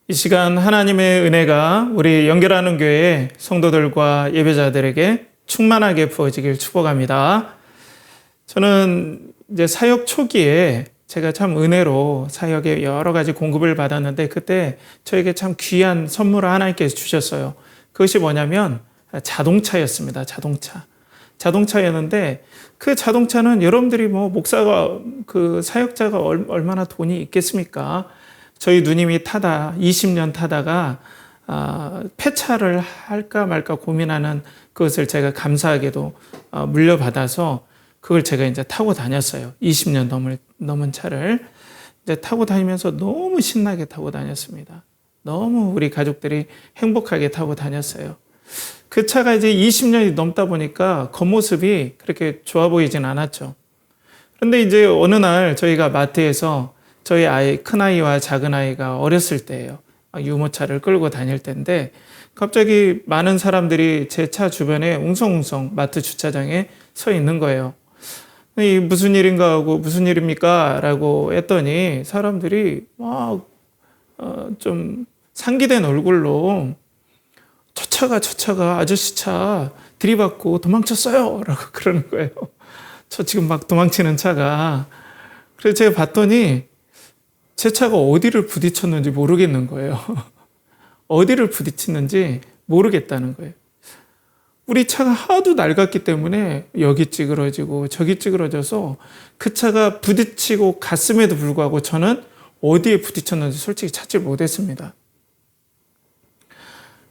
이 시간 하나님의 은혜가 우리 연결하는 교회 성도들과 예배자들에게 충만하게 부어지길 축복합니다. 저는 이제 사역 초기에 제가 참 은혜로 사역에 여러 가지 공급을 받았는데 그때 저에게 참 귀한 선물을 하나님께서 주셨어요. 그것이 뭐냐면 자동차였습니다. 자동차였는데 그 자동차는 여러분들이 목사가 그 사역자가 얼마나 돈이 있겠습니까? 저희 누님이 20년 타다가 폐차를 할까 말까 고민하는 그것을 제가 감사하게도 물려받아서 그걸 제가 이제 타고 다녔어요. 20년 넘은 차를 이제 타고 다니면서 너무 신나게 타고 다녔습니다. 너무 우리 가족들이 행복하게 타고 다녔어요. 그 차가 이제 20년이 넘다 보니까 겉모습이 그렇게 좋아 보이진 않았죠. 그런데 이제 어느 날 저희가 마트에서 저희 큰아이와 작은아이가 어렸을 때예요. 유모차를 끌고 다닐 때인데 갑자기 많은 사람들이 제 차 주변에 웅성웅성 마트 주차장에 서 있는 거예요. 이 무슨 일인가 하고 무슨 일입니까? 라고 했더니 사람들이 막 좀 상기된 얼굴로 저 차가 아저씨 차 들이받고 도망쳤어요. 라고 그러는 거예요. 저 지금 막 도망치는 차가. 그래서 제가 봤더니 제 차가 어디를 부딪혔는지 모르겠는 거예요. 어디를 부딪히는지 모르겠다는 거예요. 우리 차가 하도 낡았기 때문에 여기 찌그러지고 저기 찌그러져서 그 차가 부딪히고 갔음에도 불구하고 저는 어디에 부딪혔는지 솔직히 찾지 못했습니다.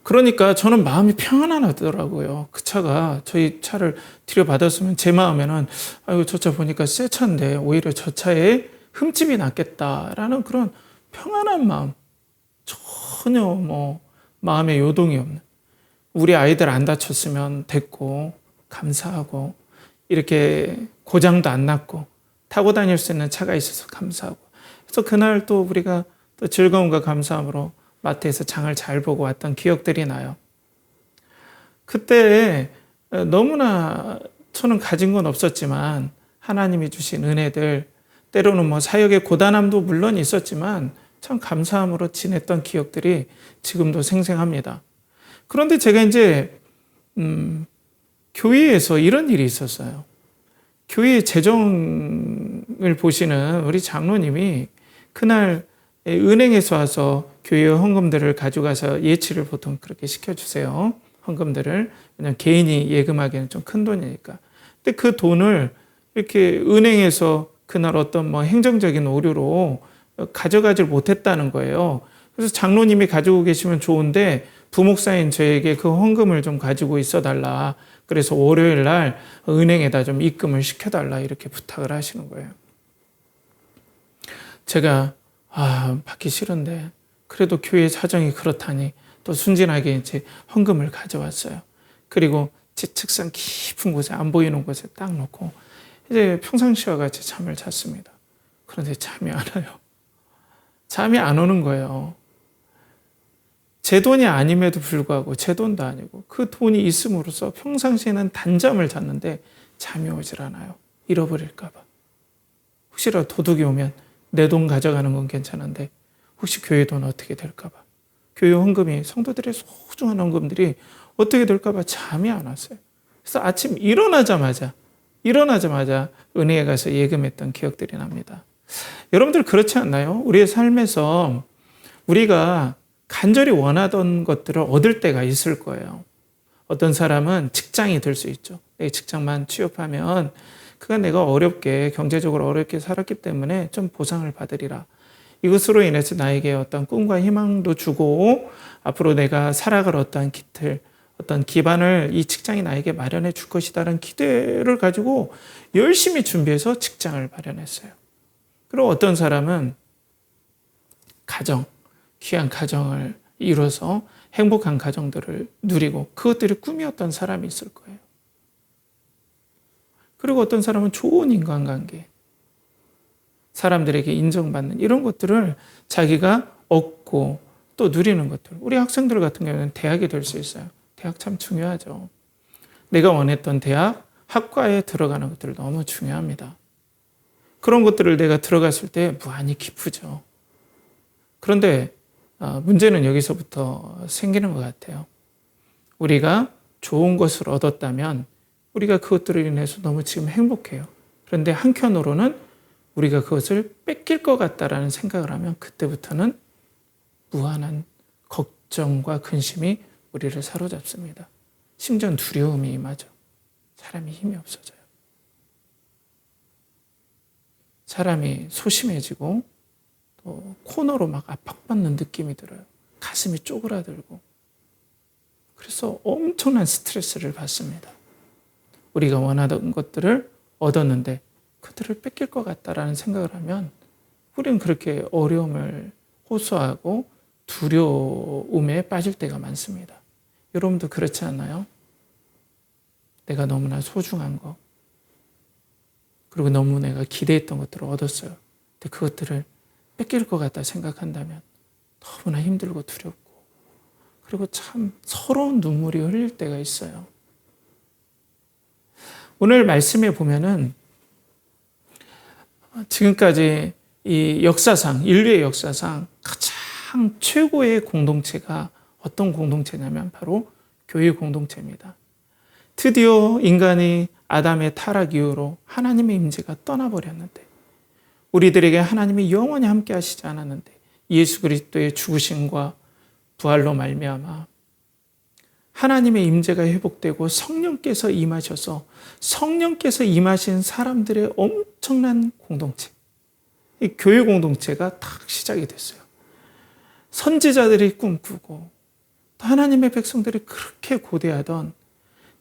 그러니까 저는 마음이 평안하더라고요. 그 차가 저희 차를 들여받았으면 제 마음에는 아이고 저 차 보니까 새 차인데 오히려 저 차에 흠집이 났겠다라는 그런 평안한 마음, 전혀 마음에 요동이 없는, 우리 아이들 안 다쳤으면 됐고 감사하고 이렇게 고장도 안 났고 타고 다닐 수 있는 차가 있어서 감사하고, 그래서 그날 또 우리가 또 즐거움과 감사함으로 마트에서 장을 잘 보고 왔던 기억들이 나요. 그때 너무나 저는 가진 건 없었지만 하나님이 주신 은혜들, 때로는 사역의 고단함도 물론 있었지만 참 감사함으로 지냈던 기억들이 지금도 생생합니다. 그런데 제가 이제 교회에서 이런 일이 있었어요. 교회 재정을 보시는 우리 장로님이 그날 은행에서 와서 교회 헌금들을 가져가서 예치를 보통 그렇게 시켜주세요. 헌금들을. 왜냐하면 개인이 예금하기에는 좀 큰 돈이니까. 근데 그 돈을 이렇게 은행에서 그날 어떤 행정적인 오류로 가져가질 못했다는 거예요. 그래서 장로님이 가지고 계시면 좋은데 부목사인 저에게 그 헌금을 좀 가지고 있어달라. 그래서 월요일 날 은행에다 좀 입금을 시켜달라 이렇게 부탁을 하시는 거예요. 제가 받기 싫은데 그래도 교회 사정이 그렇다니 또 순진하게 이제 헌금을 가져왔어요. 그리고 제 책상 깊은 곳에 안 보이는 곳에 딱 놓고 이제 평상시와 같이 잠을 잤습니다. 그런데 잠이 안 와요. 잠이 안 오는 거예요. 제 돈이 아님에도 불구하고 제 돈도 아니고 그 돈이 있음으로써 평상시에는 단잠을 잤는데 잠이 오질 않아요. 잃어버릴까 봐. 혹시라도 도둑이 오면 내 돈 가져가는 건 괜찮은데 혹시 교회 돈 어떻게 될까 봐. 교회 헌금이, 성도들의 소중한 헌금들이 어떻게 될까 봐 잠이 안 왔어요. 그래서 아침 일어나자마자 은혜에 가서 예금했던 기억들이 납니다. 여러분들 그렇지 않나요? 우리의 삶에서 우리가 간절히 원하던 것들을 얻을 때가 있을 거예요. 어떤 사람은 직장이 될 수 있죠. 내 직장만 취업하면 그가 내가 경제적으로 어렵게 살았기 때문에 좀 보상을 받으리라. 이것으로 인해서 나에게 어떤 꿈과 희망도 주고 앞으로 내가 살아갈 어떤 깃틀, 어떤 기반을 이 직장이 나에게 마련해 줄 것이다라는 기대를 가지고 열심히 준비해서 직장을 마련했어요. 그리고 어떤 사람은 귀한 가정을 이뤄서 행복한 가정들을 누리고 그것들이 꿈이었던 사람이 있을 거예요. 그리고 어떤 사람은 좋은 인간관계, 사람들에게 인정받는 이런 것들을 자기가 얻고 또 누리는 것들. 우리 학생들 같은 경우는 대학이 될 수 있어요. 대학 참 중요하죠. 내가 원했던 대학, 학과에 들어가는 것들 너무 중요합니다. 그런 것들을 내가 들어갔을 때 무한히 기쁘죠. 그런데 문제는 여기서부터 생기는 것 같아요. 우리가 좋은 것을 얻었다면 우리가 그것들을 인해서 너무 지금 행복해요. 그런데 한편으로는 우리가 그것을 뺏길 것 같다라는 생각을 하면 그때부터는 무한한 걱정과 근심이 우리를 사로잡습니다. 심지어 두려움이 임하죠. 사람이 힘이 없어져요. 사람이 소심해지고 또 코너로 막 압박받는 느낌이 들어요. 가슴이 쪼그라들고. 그래서 엄청난 스트레스를 받습니다. 우리가 원하던 것들을 얻었는데 그들을 뺏길 것 같다라는 생각을 하면 우리는 그렇게 어려움을 호소하고 두려움에 빠질 때가 많습니다. 여러분도 그렇지 않나요? 내가 너무나 소중한 거, 그리고 너무 내가 기대했던 것들을 얻었어요. 근데 그것들을 뺏길 것 같다 생각한다면 너무나 힘들고 두렵고, 그리고 참 서러운 눈물이 흘릴 때가 있어요. 오늘 말씀에 보면은 지금까지 이 역사상, 인류의 역사상 가장 최고의 공동체가 어떤 공동체냐면 바로 교회 공동체입니다. 드디어 인간이 아담의 타락 이후로 하나님의 임재가 떠나버렸는데, 우리들에게 하나님이 영원히 함께 하시지 않았는데 예수 그리스도의 죽으심과 부활로 말미암아 하나님의 임재가 회복되고 성령께서 임하셔서 성령께서 임하신 사람들의 엄청난 공동체, 이 교회 공동체가 딱 시작이 됐어요. 선지자들이 꿈꾸고 또 하나님의 백성들이 그렇게 고대하던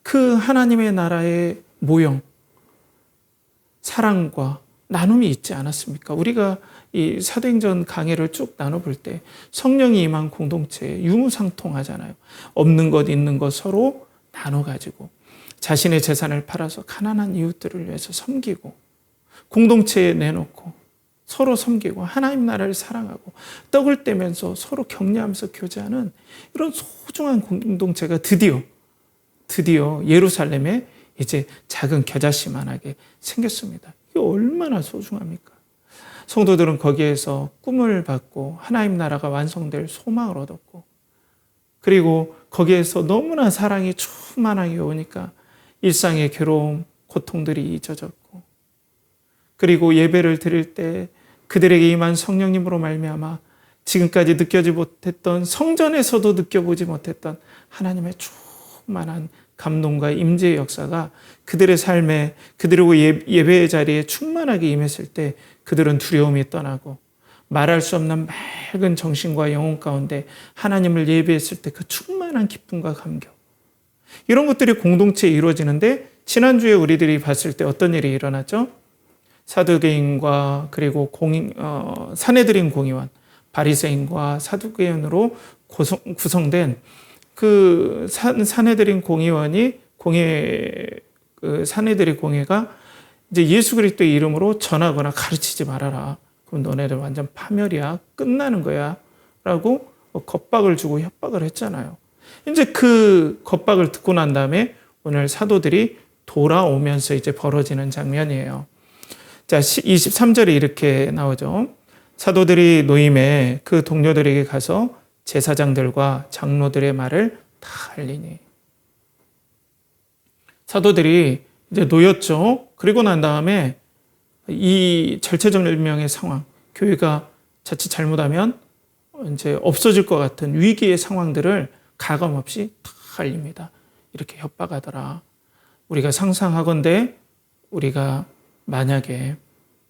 그 하나님의 나라의 모형, 사랑과 나눔이 있지 않았습니까? 우리가 이 사도행전 강해를 쭉 나눠볼 때 성령이 임한 공동체 유무상통하잖아요. 없는 것 있는 것 서로 나눠가지고 자신의 재산을 팔아서 가난한 이웃들을 위해서 섬기고, 공동체에 내놓고 서로 섬기고 하나님 나라를 사랑하고 떡을 떼면서 서로 격려하면서 교제하는 이런 소중한 공동체가 드디어 예루살렘에 이제 작은 겨자씨만하게 생겼습니다. 이게 얼마나 소중합니까? 성도들은 거기에서 꿈을 받고 하나님 나라가 완성될 소망을 얻었고, 그리고 거기에서 너무나 사랑이 충만하게 오니까 일상의 괴로움, 고통들이 잊어졌고, 그리고 예배를 드릴 때 그들에게 임한 성령님으로 말미암아 지금까지 느껴지 못했던, 성전에서도 느껴보지 못했던 하나님의 충만한 감동과 임재의 역사가 그들의 삶에, 그들의 예배의 자리에 충만하게 임했을 때 그들은 두려움이 떠나고 말할 수 없는 맑은 정신과 영혼 가운데 하나님을 예배했을 때 그 충만한 기쁨과 감격, 이런 것들이 공동체에 이루어지는데, 지난주에 우리들이 봤을 때 어떤 일이 일어났죠? 사두개인과 그리고 산헤드린 공의원, 바리새인과 사두개인으로 구성된 그 산헤드린 공의원이 산헤드린 공회가 이제 예수 그리스도의 이름으로 전하거나 가르치지 말아라. 그럼 너네들 완전 파멸이야. 끝나는 거야. 라고 겁박을 주고 협박을 했잖아요. 이제 그 겁박을 듣고 난 다음에 오늘 사도들이 돌아오면서 이제 벌어지는 장면이에요. 자, 23절에 이렇게 나오죠. 사도들이 노임에 그 동료들에게 가서 제사장들과 장로들의 말을 다 알리니. 사도들이 이제 놓였죠. 그리고 난 다음에 이 절체절명의 상황, 교회가 자칫 잘못하면 이제 없어질 것 같은 위기의 상황들을 가감없이 다 알립니다. 이렇게 협박하더라. 우리가 상상하건대 우리가 만약에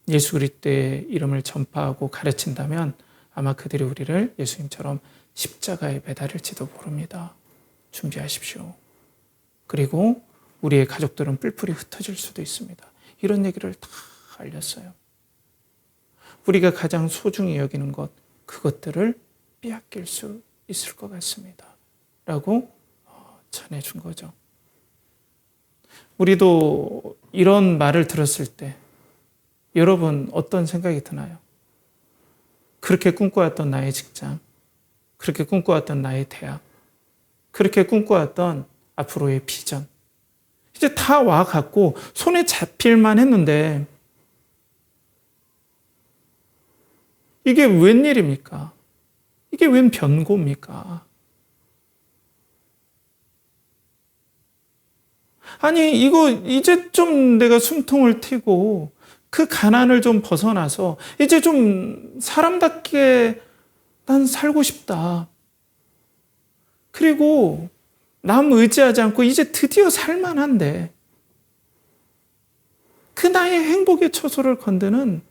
예수 그리스도의 이름을 전파하고 가르친다면 아마 그들이 우리를 예수님처럼 십자가에 매달릴지도 모릅니다. 준비하십시오. 그리고 우리의 가족들은 뿔뿔이 흩어질 수도 있습니다. 이런 얘기를 다 알렸어요. 우리가 가장 소중히 여기는 것, 그것들을 빼앗길 수 있을 것 같습니다. 라고 전해준 거죠. 우리도 이런 말을 들었을 때 여러분 어떤 생각이 드나요? 그렇게 꿈꿔왔던 나의 직장, 그렇게 꿈꿔왔던 나의 대학, 그렇게 꿈꿔왔던 앞으로의 비전, 이제 다 와갖고 손에 잡힐만 했는데 이게 웬일입니까? 이게 웬 변고입니까? 아니, 이거 이제 좀 내가 숨통을 틔고 그 가난을 좀 벗어나서 이제 좀 사람답게 난 살고 싶다. 그리고 남 의지하지 않고 이제 드디어 살만한데 그 나의 행복의 처소를 건드는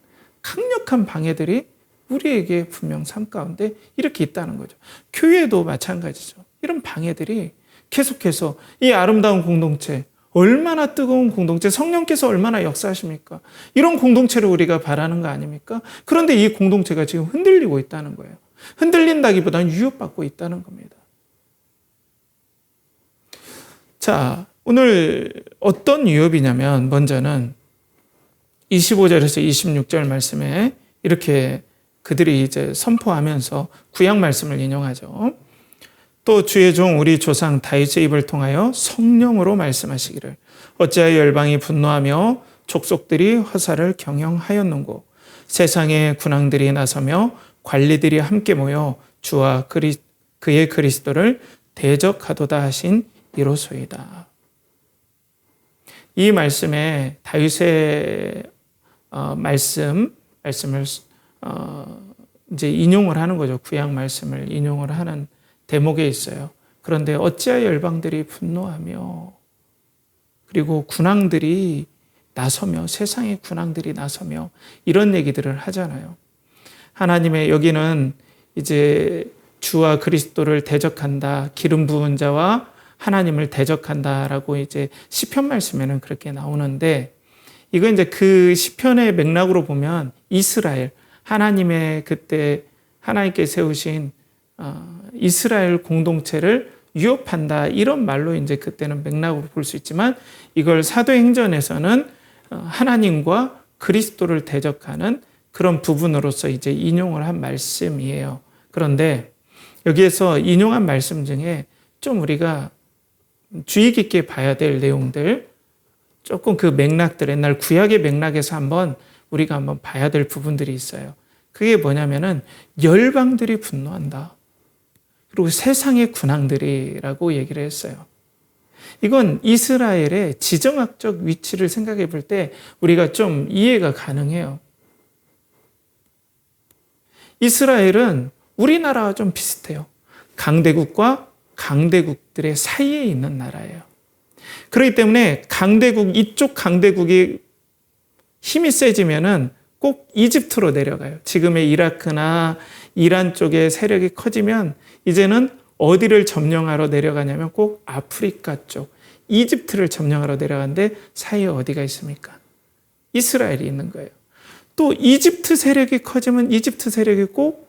강력한 방해들이 우리에게 분명 삶 가운데 이렇게 있다는 거죠. 교회도 마찬가지죠. 이런 방해들이 계속해서 이 아름다운 공동체, 얼마나 뜨거운 공동체, 성령께서 얼마나 역사하십니까? 이런 공동체를 우리가 바라는 거 아닙니까? 그런데 이 공동체가 지금 흔들리고 있다는 거예요. 흔들린다기보다는 위협받고 있다는 겁니다. 자, 오늘 어떤 위협이냐면 먼저는 25절에서 26절 말씀에 이렇게 그들이 이제 선포하면서 구약 말씀을 인용하죠. 또 주의 종 우리 조상 다윗의 입을 통하여 성령으로 말씀하시기를 어찌하여 열방이 분노하며 족속들이 화살을 경영하였는고 세상의 군왕들이 나서며 관리들이 함께 모여 주와 그의 그리스도를 대적하도다 하신 이로소이다. 이 말씀에 다윗의 말씀을 이제 인용을 하는 거죠. 구약 말씀을 인용을 하는 대목에 있어요. 그런데 어찌하여 열방들이 분노하며 그리고 군왕들이 나서며 세상의 군왕들이 나서며 이런 얘기들을 하잖아요. 하나님의 여기는 이제 주와 그리스도를 대적한다. 기름 부은 자와 하나님을 대적한다라고 이제 시편 말씀에는 그렇게 나오는데 이거 이제 그 시편의 맥락으로 보면 이스라엘 하나님의 그때 하나님께 세우신 이스라엘 공동체를 위협한다 이런 말로 이제 그때는 맥락으로 볼 수 있지만 이걸 사도행전에서는 하나님과 그리스도를 대적하는 그런 부분으로서 이제 인용을 한 말씀이에요. 그런데 여기에서 인용한 말씀 중에 좀 우리가 주의 깊게 봐야 될 내용들 조금 그 맥락들 옛날 구약의 맥락에서 우리가 한번 봐야 될 부분들이 있어요. 그게 뭐냐면은 열방들이 분노한다. 그리고 세상의 군왕들이라고 얘기를 했어요. 이건 이스라엘의 지정학적 위치를 생각해 볼 때 우리가 좀 이해가 가능해요. 이스라엘은 우리나라와 좀 비슷해요. 강대국과 강대국들의 사이에 있는 나라예요. 그렇기 때문에 이쪽 강대국이 힘이 세지면은 꼭 이집트로 내려가요. 지금의 이라크나 이란 쪽의 세력이 커지면 이제는 어디를 점령하러 내려가냐면 꼭 아프리카 쪽, 이집트를 점령하러 내려가는데 사이에 어디가 있습니까? 이스라엘이 있는 거예요. 또 이집트 세력이 커지면 이집트 세력이 꼭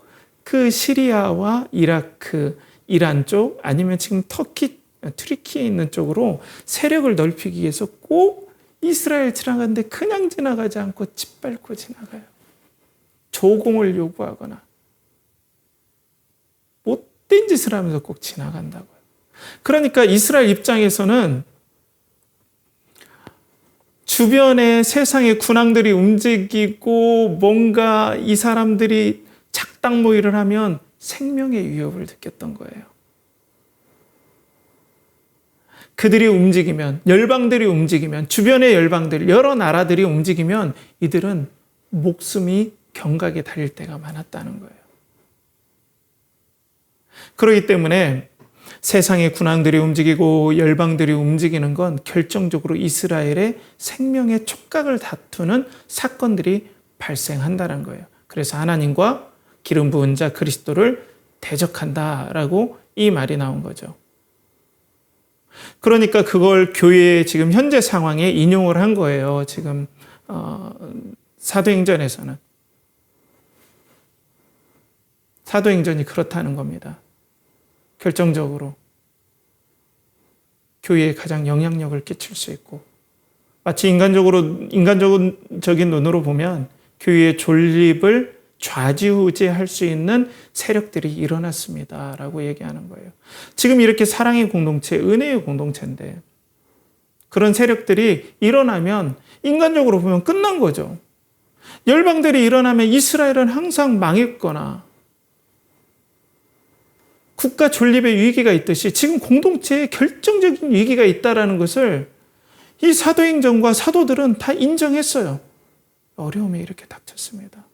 그 시리아와 이라크, 이란 쪽 아니면 지금 튀르키에 있는 쪽으로 세력을 넓히기 위해서 꼭 이스라엘 지나가는데 그냥 지나가지 않고 짓밟고 지나가요. 조공을 요구하거나 못된 짓을 하면서 꼭 지나간다고요. 그러니까 이스라엘 입장에서는 주변에 세상의 군왕들이 움직이고 뭔가 이 사람들이 작당 모의를 하면 생명의 위협을 느꼈던 거예요. 그들이 움직이면, 열방들이 움직이면, 주변의 열방들, 여러 나라들이 움직이면 이들은 목숨이 경각에 달릴 때가 많았다는 거예요. 그렇기 때문에 세상의 군왕들이 움직이고 열방들이 움직이는 건 결정적으로 이스라엘의 생명의 촉각을 다투는 사건들이 발생한다는 거예요. 그래서 하나님과 기름 부은 자 그리스도를 대적한다라고 이 말이 나온 거죠. 그러니까 그걸 교회의 지금 현재 상황에 인용을 한 거예요. 지금 사도행전에서는. 사도행전이 그렇다는 겁니다. 결정적으로 교회에 가장 영향력을 끼칠 수 있고 마치 인간적인 눈으로 보면 교회의 존립을 좌지우지할 수 있는 세력들이 일어났습니다라고 얘기하는 거예요. 지금 이렇게 사랑의 공동체, 은혜의 공동체인데 그런 세력들이 일어나면 인간적으로 보면 끝난 거죠. 열방들이 일어나면 이스라엘은 항상 망했거나 국가 존립의 위기가 있듯이 지금 공동체에 결정적인 위기가 있다는 것을 이 사도행전과 사도들은 다 인정했어요. 어려움이 이렇게 닥쳤습니다.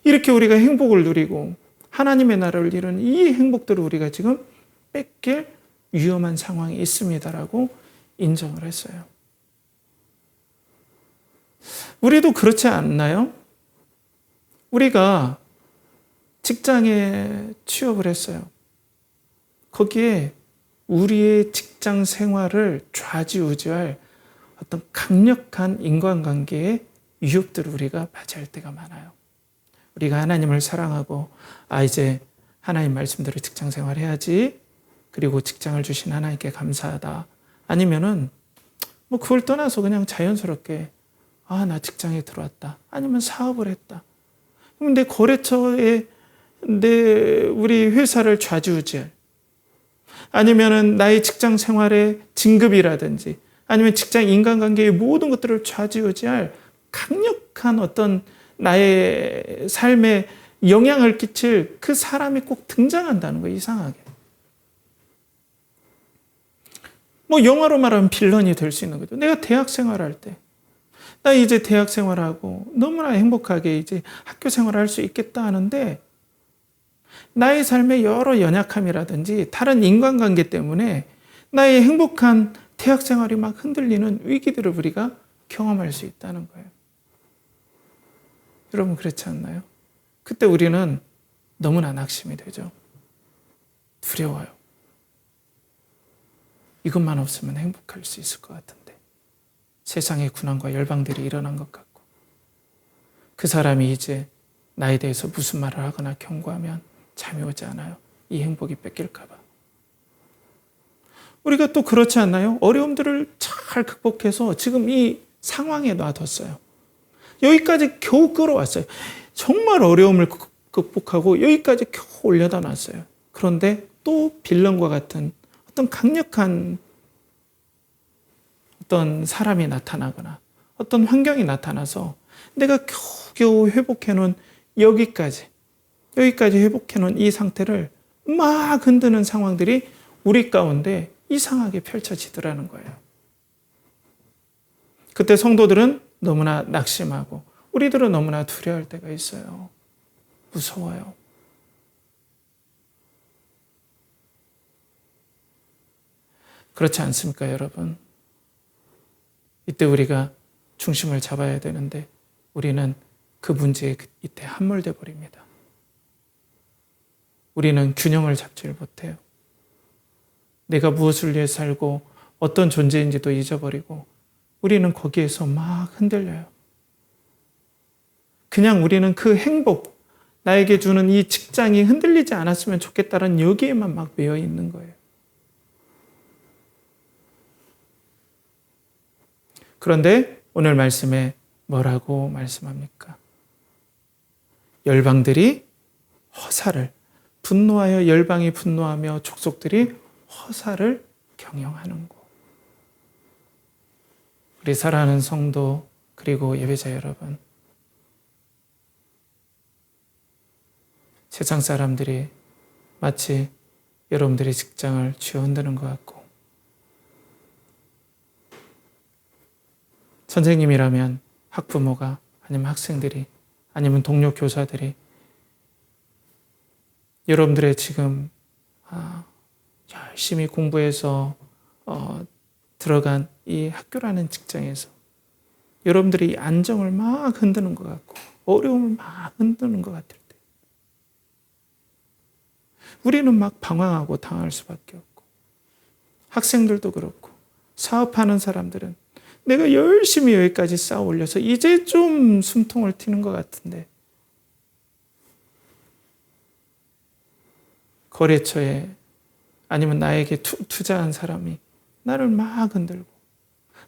이렇게 우리가 행복을 누리고 하나님의 나라를 이루는 이 행복들을 우리가 지금 뺏길 위험한 상황이 있습니다라고 인정을 했어요. 우리도 그렇지 않나요? 우리가 직장에 취업을 했어요. 거기에 우리의 직장 생활을 좌지우지할 어떤 강력한 인간관계의 위협들을 우리가 맞이할 때가 많아요. 우리가 하나님을 사랑하고 이제 하나님 말씀대로 직장 생활해야지. 그리고 직장을 주신 하나님께 감사하다. 아니면은 뭐 그걸 떠나서 그냥 자연스럽게 나 직장에 들어왔다. 아니면 사업을 했다. 그럼 내 거래처에 우리 회사를 좌지우지할, 아니면은 나의 직장 생활의 진급이라든지 아니면 직장 인간관계의 모든 것들을 좌지우지할 강력한 어떤 나의 삶에 영향을 끼칠 그 사람이 꼭 등장한다는 거예요. 이상하게. 뭐 영화로 말하면 빌런이 될 수 있는 거죠. 내가 대학 생활할 때 나 이제 대학 생활하고 너무나 행복하게 이제 학교 생활을 할 수 있겠다 하는데 나의 삶의 여러 연약함이라든지 다른 인간관계 때문에 나의 행복한 대학 생활이 막 흔들리는 위기들을 우리가 경험할 수 있다는 거예요. 여러분 그렇지 않나요? 그때 우리는 너무나 낙심이 되죠. 두려워요. 이것만 없으면 행복할 수 있을 것 같은데 세상의 군왕과 열방들이 일어난 것 같고 그 사람이 이제 나에 대해서 무슨 말을 하거나 경고하면 잠이 오지 않아요. 이 행복이 뺏길까 봐. 우리가 또 그렇지 않나요? 어려움들을 잘 극복해서 지금 이 상황에 놔뒀어요. 여기까지 겨우 끌어왔어요. 정말 어려움을 극복하고 여기까지 겨우 올려다 놨어요. 그런데 또 빌런과 같은 어떤 강력한 어떤 사람이 나타나거나 어떤 환경이 나타나서 내가 겨우겨우 회복해놓은 여기까지 회복해놓은 이 상태를 막 흔드는 상황들이 우리 가운데 이상하게 펼쳐지더라는 거예요. 그때 성도들은 너무나 낙심하고 우리들은 너무나 두려워할 때가 있어요. 무서워요. 그렇지 않습니까, 여러분? 이때 우리가 중심을 잡아야 되는데 우리는 그 문제에 이때 함몰돼 버립니다. 우리는 균형을 잡지를 못해요. 내가 무엇을 위해 살고 어떤 존재인지도 잊어버리고 우리는 거기에서 막 흔들려요. 그냥 우리는 그 행복, 나에게 주는 이 직장이 흔들리지 않았으면 좋겠다는 여기에만 막 매여 있는 거예요. 그런데 오늘 말씀에 뭐라고 말씀합니까? 열방들이 허사를, 분노하여 열방이 분노하며 족속들이 허사를 경영하는 곳. 우리 사랑하는 성도 그리고 예배자 여러분, 세상 사람들이 마치 여러분들의 직장을 쥐어 흔드는 것 같고 선생님이라면 학부모가 아니면 학생들이 아니면 동료 교사들이 여러분들의 지금 열심히 공부해서 들어간 이 학교라는 직장에서 여러분들이 안정을 막 흔드는 것 같고 어려움을 막 흔드는 것 같을 때 우리는 막 방황하고 당할 수밖에 없고 학생들도 그렇고 사업하는 사람들은 내가 열심히 여기까지 쌓아 올려서 이제 좀 숨통을 튀는 것 같은데 거래처에 아니면 나에게 투자한 사람이 나를 막 흔들고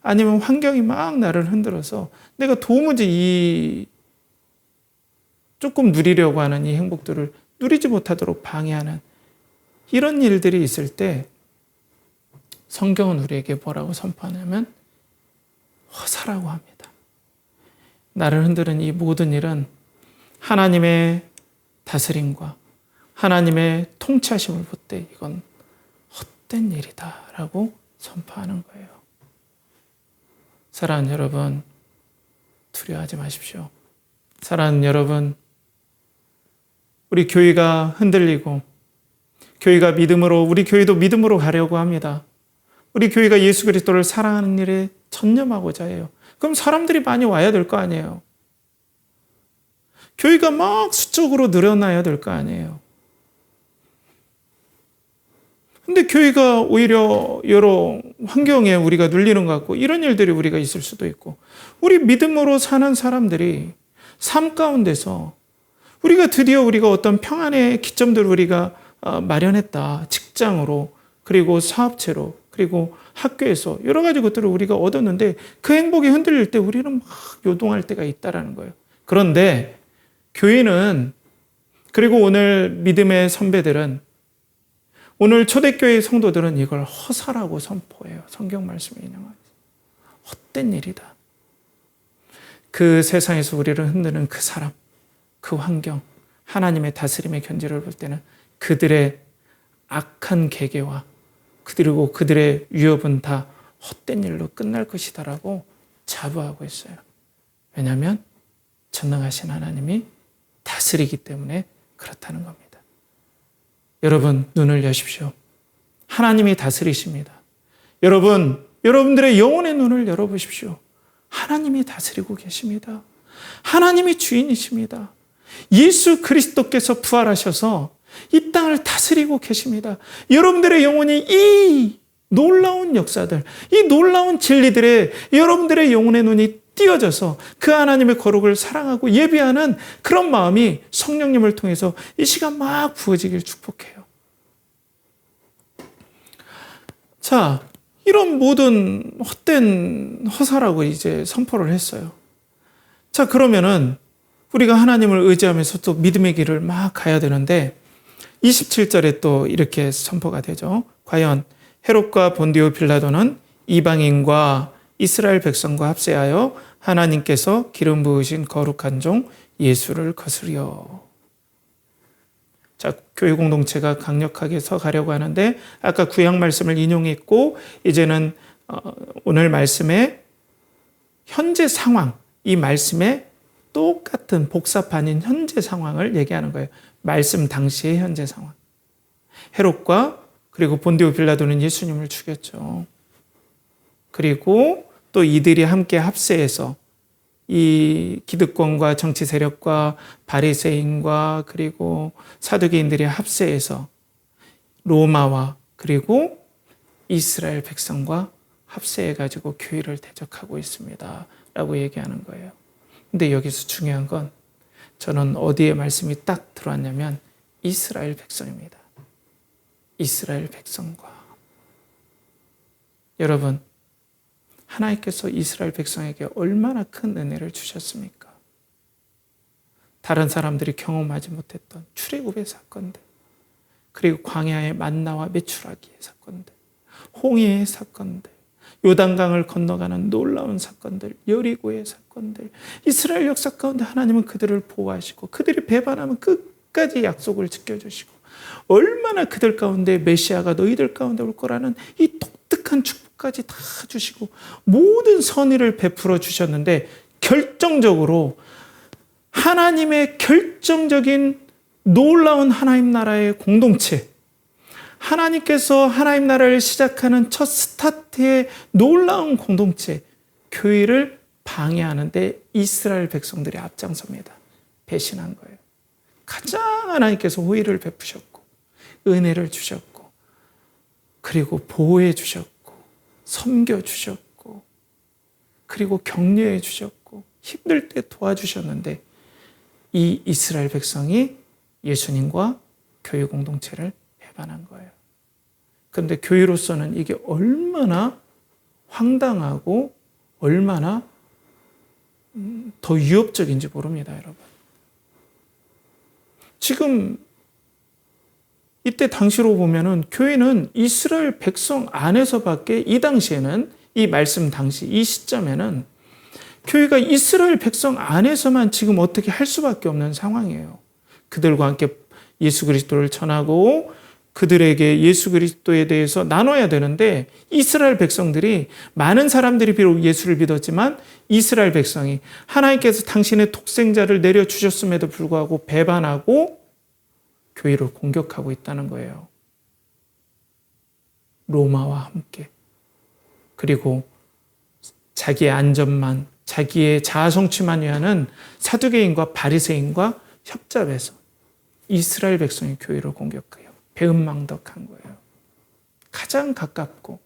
아니면 환경이 막 나를 흔들어서 내가 도무지 조금 누리려고 하는 이 행복들을 누리지 못하도록 방해하는 이런 일들이 있을 때 성경은 우리에게 뭐라고 선포하냐면 허사라고 합니다. 나를 흔드는 이 모든 일은 하나님의 다스림과 하나님의 통치하심을 볼 때 이건 헛된 일이다라고 선포하는 거예요. 사랑하는 여러분, 두려워하지 마십시오. 사랑하는 여러분, 우리 교회가 흔들리고 교회가 믿음으로, 우리 교회도 믿음으로 가려고 합니다. 우리 교회가 예수 그리스도를 사랑하는 일에 전념하고자 해요. 그럼 사람들이 많이 와야 될 거 아니에요. 교회가 막 수적으로 늘어나야 될 거 아니에요. 근데 교회가 오히려 여러 환경에 우리가 눌리는 것 같고 이런 일들이 우리가 있을 수도 있고, 우리 믿음으로 사는 사람들이 삶 가운데서 우리가 드디어 우리가 어떤 평안의 기점들을 우리가 마련했다. 직장으로, 그리고 사업체로, 그리고 학교에서 여러 가지 것들을 우리가 얻었는데 그 행복이 흔들릴 때 우리는 막 요동할 때가 있다라는 거예요. 그런데 교회는, 그리고 오늘 믿음의 선배들은, 오늘 초대교회 성도들은 이걸 허사라고 선포해요. 성경 말씀에 인용하면서. 헛된 일이다. 그 세상에서 우리를 흔드는 그 사람, 그 환경, 하나님의 다스림의 견지를 볼 때는 그들의 악한 계계와 그리고 그들의 위협은 다 헛된 일로 끝날 것이다라고 자부하고 있어요. 왜냐하면 전능하신 하나님이 다스리기 때문에 그렇다는 겁니다. 여러분, 눈을 여십시오. 하나님이 다스리십니다. 여러분들의 영혼의 눈을 열어보십시오. 하나님이 다스리고 계십니다. 하나님이 주인이십니다. 예수 그리스도께서 부활하셔서 이 땅을 다스리고 계십니다. 여러분들의 영혼이 이 놀라운 역사들, 이 놀라운 진리들에 여러분들의 영혼의 눈이 띄어져서 그 하나님의 거룩을 사랑하고 예배하는 그런 마음이 성령님을 통해서 이 시간 막 부어지길 축복해요. 자, 이런 모든 헛된 허사라고 이제 선포를 했어요. 자, 그러면은 우리가 하나님을 의지하면서 또 믿음의 길을 막 가야 되는데 27절에 또 이렇게 선포가 되죠. 과연 헤롯과 본디오 빌라도는 이방인과 이스라엘 백성과 합세하여 하나님께서 기름 부으신 거룩한 종 예수를 거스려. 자, 교회 공동체가 강력하게 서가려고 하는데 아까 구약 말씀을 인용했고 이제는 오늘 말씀의 현재 상황, 이 말씀의 똑같은 복사판인 현재 상황을 얘기하는 거예요. 말씀 당시의 현재 상황. 헤롯과 그리고 본디오 빌라도는 예수님을 죽였죠. 그리고 또 이들이 함께 합세해서 이 기득권과 정치 세력과 바리새인과 그리고 사두개인들이 합세해서 로마와 그리고 이스라엘 백성과 합세해가지고 교회를 대적하고 있습니다. 라고 얘기하는 거예요. 근데 여기서 중요한 건 저는 어디에 말씀이 딱 들어왔냐면 이스라엘 백성입니다. 이스라엘 백성과. 여러분, 하나님께서 이스라엘 백성에게 얼마나 큰 은혜를 주셨습니까? 다른 사람들이 경험하지 못했던 출애굽의 사건들, 그리고 광야의 만나와 메추라기의 사건들, 홍해의 사건들, 요단강을 건너가는 놀라운 사건들, 여리고의 사건들, 이스라엘 역사 가운데 하나님은 그들을 보호하시고 그들이 배반하면 끝까지 약속을 지켜주시고 얼마나 그들 가운데 메시아가 너희들 가운데 올 거라는 이 독특한 축복까지 다 주시고 모든 선의를 베풀어 주셨는데 결정적으로 하나님의 결정적인 놀라운 하나님 나라의 공동체, 하나님께서 하나님 나라를 시작하는 첫 스타트의 놀라운 공동체, 교회를 방해하는데 이스라엘 백성들이 앞장섭니다. 배신한 거예요. 가장 하나님께서 호의를 베푸셨고 은혜를 주셨고 그리고 보호해 주셨고 섬겨 주셨고 그리고 격려해 주셨고 힘들 때 도와주셨는데 이 이스라엘 백성이 예수님과 교회 공동체를 배반한 거예요. 그런데 교회로서는 이게 얼마나 황당하고 얼마나 더 위협적인지 모릅니다, 여러분. 지금 이때 당시로 보면은 교회는 이스라엘 백성 안에서밖에 이 당시에는 이 말씀 당시 이 시점에는 교회가 이스라엘 백성 안에서만 지금 어떻게 할 수밖에 없는 상황이에요. 그들과 함께 예수 그리스도를 전하고 그들에게 예수 그리스도에 대해서 나눠야 되는데 이스라엘 백성들이 많은 사람들이 비록 예수를 믿었지만 이스라엘 백성이 하나님께서 당신의 독생자를 내려주셨음에도 불구하고 배반하고 교회를 공격하고 있다는 거예요. 로마와 함께. 그리고 자기의 안전만, 자기의 자아성취만 위하는 사두개인과 바리새인과 협잡해서 이스라엘 백성이 교회를 공격해요. 배은망덕한 거예요. 가장 가깝고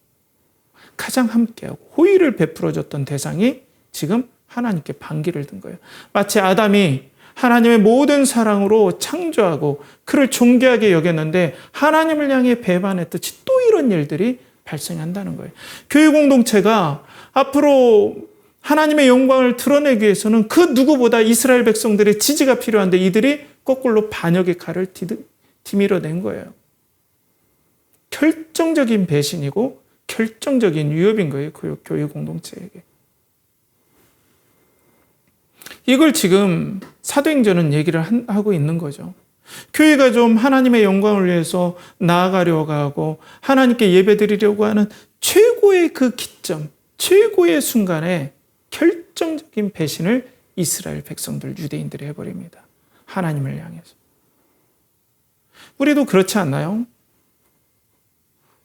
가장 함께하고 호의를 베풀어줬던 대상이 지금 하나님께 반기를 든 거예요. 마치 아담이 하나님의 모든 사랑으로 창조하고 그를 존귀하게 여겼는데 하나님을 향해 배반했듯이 또 이런 일들이 발생한다는 거예요. 교회 공동체가 앞으로 하나님의 영광을 드러내기 위해서는 그 누구보다 이스라엘 백성들의 지지가 필요한데 이들이 거꾸로 반역의 칼을 디밀어낸 거예요. 결정적인 배신이고 결정적인 위협인 거예요. 교회 공동체에게. 이걸 지금 사도행전은 얘기를 하고 있는 거죠. 교회가 좀 하나님의 영광을 위해서 나아가려고 하고 하나님께 예배드리려고 하는 최고의 그 기점, 최고의 순간에 결정적인 배신을 이스라엘 백성들, 유대인들이 해버립니다. 하나님을 향해서. 우리도 그렇지 않나요?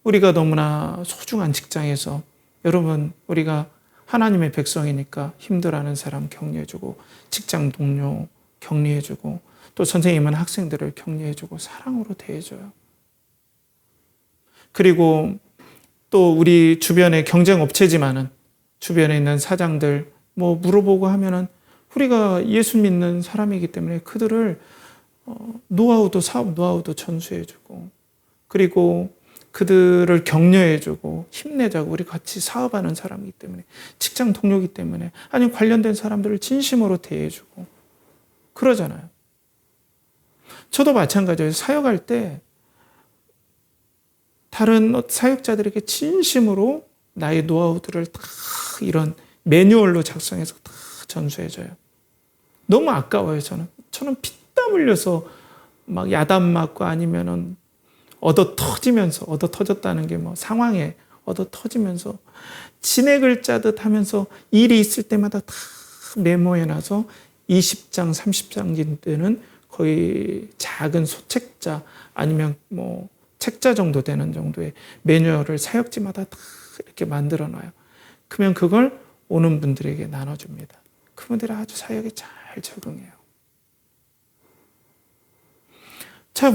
우리가 너무나 소중한 직장에서 여러분 우리가 하나님의 백성이니까 힘들어하는 사람 격려해주고 직장 동료 격려해주고 또 선생님은 학생들을 격려해주고 사랑으로 대해줘요. 그리고 또 우리 주변에 경쟁 업체지만은 주변에 있는 사장들 뭐 물어보고 하면은 우리가 예수 믿는 사람이기 때문에 그들을 사업 노하우도 전수해주고 그리고 그들을 격려해주고 힘내자고 우리 같이 사업하는 사람이기 때문에 직장 동료이기 때문에 아니면 관련된 사람들을 진심으로 대해주고 그러잖아요. 저도 마찬가지예요. 사역할 때 다른 사역자들에게 진심으로 나의 노하우들을 다 이런 매뉴얼로 작성해서 다 전수해줘요. 너무 아까워요. 저는 피땀 흘려서 막 야단 맞고 아니면은 얻어 터졌다는 게 뭐 상황에 얻어 터지면서 진액을 짜듯 하면서 일이 있을 때마다 다 메모해놔서 20장, 30장 되는 거의 작은 소책자 아니면 뭐 책자 정도 되는 정도의 매뉴얼을 사역지마다 다 이렇게 만들어 놔요. 그러면 그걸 오는 분들에게 나눠줍니다. 그분들이 아주 사역에 잘 적응해요. 자,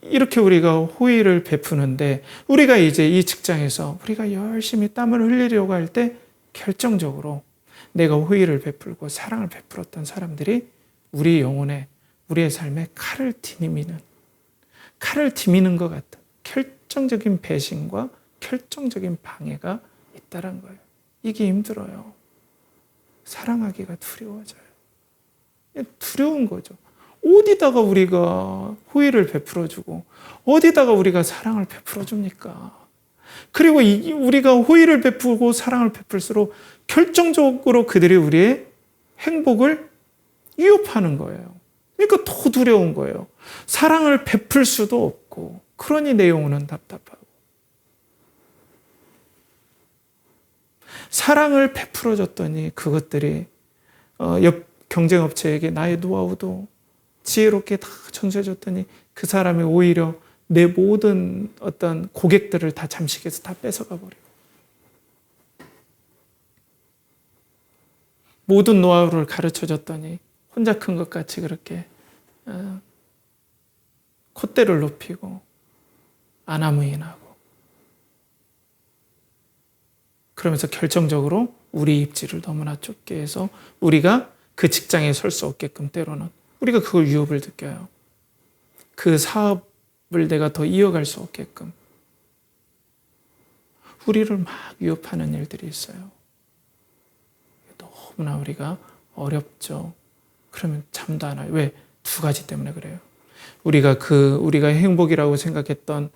이렇게 우리가 호의를 베푸는데 우리가 이제 이 직장에서 우리가 열심히 땀을 흘리려고 할 때 결정적으로 내가 호의를 베풀고 사랑을 베풀었던 사람들이 우리 영혼에 우리의 삶에 칼을 디미는 것 같은 결정적인 배신과 결정적인 방해가 있다는 거예요. 이게 힘들어요. 사랑하기가 두려워져요. 두려운 거죠. 어디다가 우리가 호의를 베풀어주고 어디다가 우리가 사랑을 베풀어줍니까? 그리고 우리가 호의를 베풀고 사랑을 베풀수록 결정적으로 그들이 우리의 행복을 위협하는 거예요. 그러니까 더 두려운 거예요. 사랑을 베풀 수도 없고 그러니 내 영혼은 답답하고 사랑을 베풀어줬더니 그것들이 옆 경쟁업체에게 나의 노하우도 지혜롭게 다 전수해줬더니 그 사람이 오히려 내 모든 어떤 고객들을 다 잠식해서 다 뺏어가 버리고 모든 노하우를 가르쳐줬더니 혼자 큰 것 같이 그렇게 콧대를 높이고 아나무인하고 그러면서 결정적으로 우리 입지를 너무나 좁게 해서 우리가 그 직장에 설 수 없게끔 때로는 우리가 그걸 위협을 느껴요. 그 사업을 내가 더 이어갈 수 없게끔 우리를 막 위협하는 일들이 있어요. 너무나 우리가 어렵죠. 그러면 잠도 안 와요. 왜? 두 가지 때문에 그래요. 우리가 행복이라고 생각했던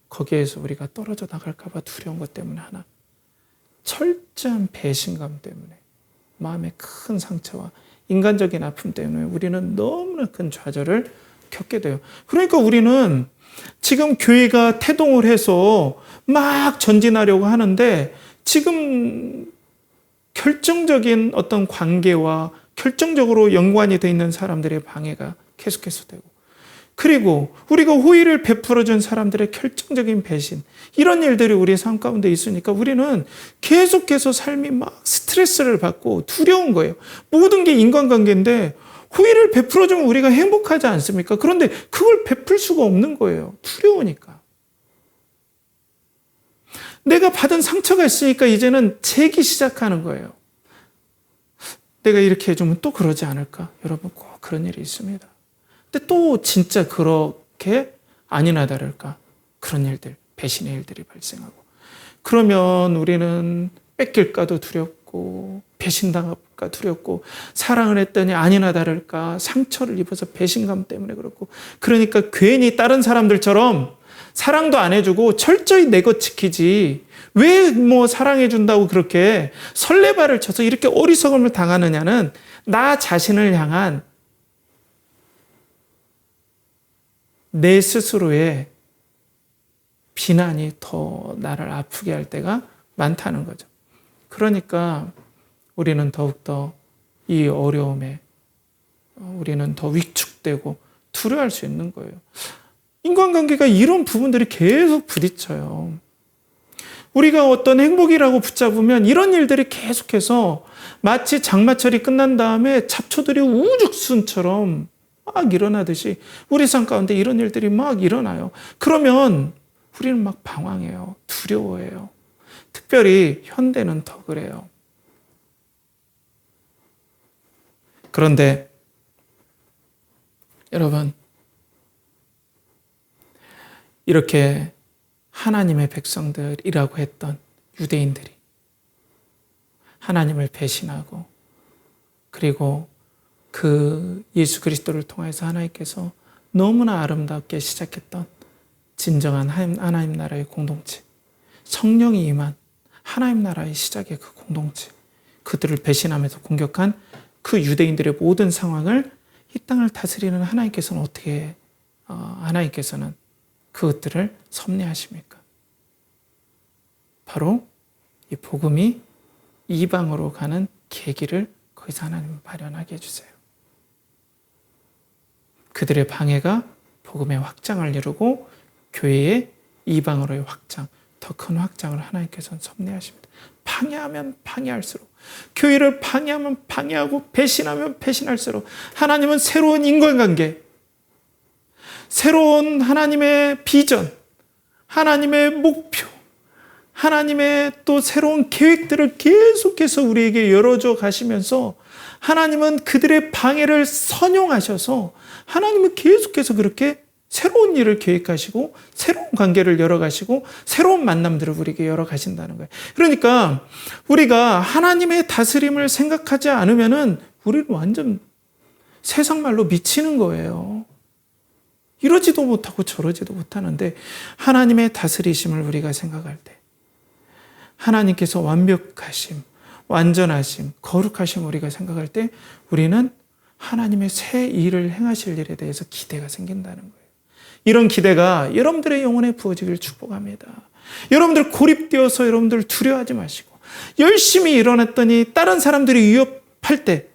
거기에서 우리가 떨어져 나갈까 봐 두려운 것 때문에 하나. 철저한 배신감 때문에 마음의 큰 상처와 인간적인 아픔 때문에 우리는 너무나 큰 좌절을 겪게 돼요. 그러니까 우리는 지금 교회가 태동을 해서 막 전진하려고 하는데 지금 결정적인 어떤 관계와 결정적으로 연관이 돼 있는 사람들의 방해가 계속해서 되고, 그리고 우리가 호의를 베풀어준 사람들의 결정적인 배신, 이런 일들이 우리의 삶 가운데 있으니까 우리는 계속해서 삶이 막 스트레스를 받고 두려운 거예요. 모든 게 인간관계인데 호의를 베풀어주면 우리가 행복하지 않습니까? 그런데 그걸 베풀 수가 없는 거예요. 두려우니까. 내가 받은 상처가 있으니까 이제는 재기 시작하는 거예요. 내가 이렇게 해주면 또 그러지 않을까? 여러분, 꼭 그런 일이 있습니다. 근데 또 진짜 그렇게 아니나 다를까? 그런 일들, 배신의 일들이 발생하고. 그러면 우리는 뺏길까도 두렵고, 배신당할까 두렵고, 사랑을 했더니 아니나 다를까 상처를 입어서 배신감 때문에 그렇고, 그러니까 괜히 다른 사람들처럼 사랑도 안 해주고 철저히 내 것 지키지, 왜 뭐 사랑해준다고 그렇게 설레발을 쳐서 이렇게 어리석음을 당하느냐는 나 자신을 향한 내 스스로의 비난이 더 나를 아프게 할 때가 많다는 거죠. 그러니까 우리는 더욱더 이 어려움에 우리는 더 위축되고 두려워할 수 있는 거예요. 인간관계가 이런 부분들이 계속 부딪혀요. 우리가 어떤 행복이라고 붙잡으면 이런 일들이 계속해서 마치 장마철이 끝난 다음에 잡초들이 우죽순처럼 막 일어나듯이 우리 삶 가운데 이런 일들이 막 일어나요. 그러면 우리는 막 방황해요. 두려워해요. 특별히 현대는 더 그래요. 그런데 여러분, 이렇게 하나님의 백성들이라고 했던 유대인들이 하나님을 배신하고, 그리고 그 예수 그리스도를 통해서 하나님께서 너무나 아름답게 시작했던 진정한 하나님 나라의 공동체, 성령이 임한 하나님 나라의 시작의 그 공동체, 그들을 배신하면서 공격한 그 유대인들의 모든 상황을 이 땅을 다스리는 하나님께서는 어떻게 하나님께서는 그것들을 섭리하십니까? 바로 이 복음이 이방으로 가는 계기를 거기서 하나님 마련하게 해주세요. 그들의 방해가 복음의 확장을 이루고 교회의 이방으로의 확장, 더 큰 확장을 하나님께서는 섭리하십니다. 방해하면 방해할수록, 교회를 방해하면 방해하고 배신하면 배신할수록 하나님은 새로운 인간관계, 새로운 하나님의 비전, 하나님의 목표, 하나님의 또 새로운 계획들을 계속해서 우리에게 열어줘 가시면서 하나님은 그들의 방해를 선용하셔서 하나님은 계속해서 그렇게 새로운 일을 계획하시고 새로운 관계를 열어가시고 새로운 만남들을 우리에게 열어가신다는 거예요. 그러니까 우리가 하나님의 다스림을 생각하지 않으면은 우리는 완전 세상 말로 미치는 거예요. 이러지도 못하고 저러지도 못하는데 하나님의 다스리심을 우리가 생각할 때, 하나님께서 완벽하심, 완전하심, 거룩하심 우리가 생각할 때 우리는 하나님의 새 일을 행하실 일에 대해서 기대가 생긴다는 거예요. 이런 기대가 여러분들의 영혼에 부어지길 축복합니다. 여러분들 고립되어서 여러분들 두려워하지 마시고, 열심히 일어났더니 다른 사람들이 위협할 때,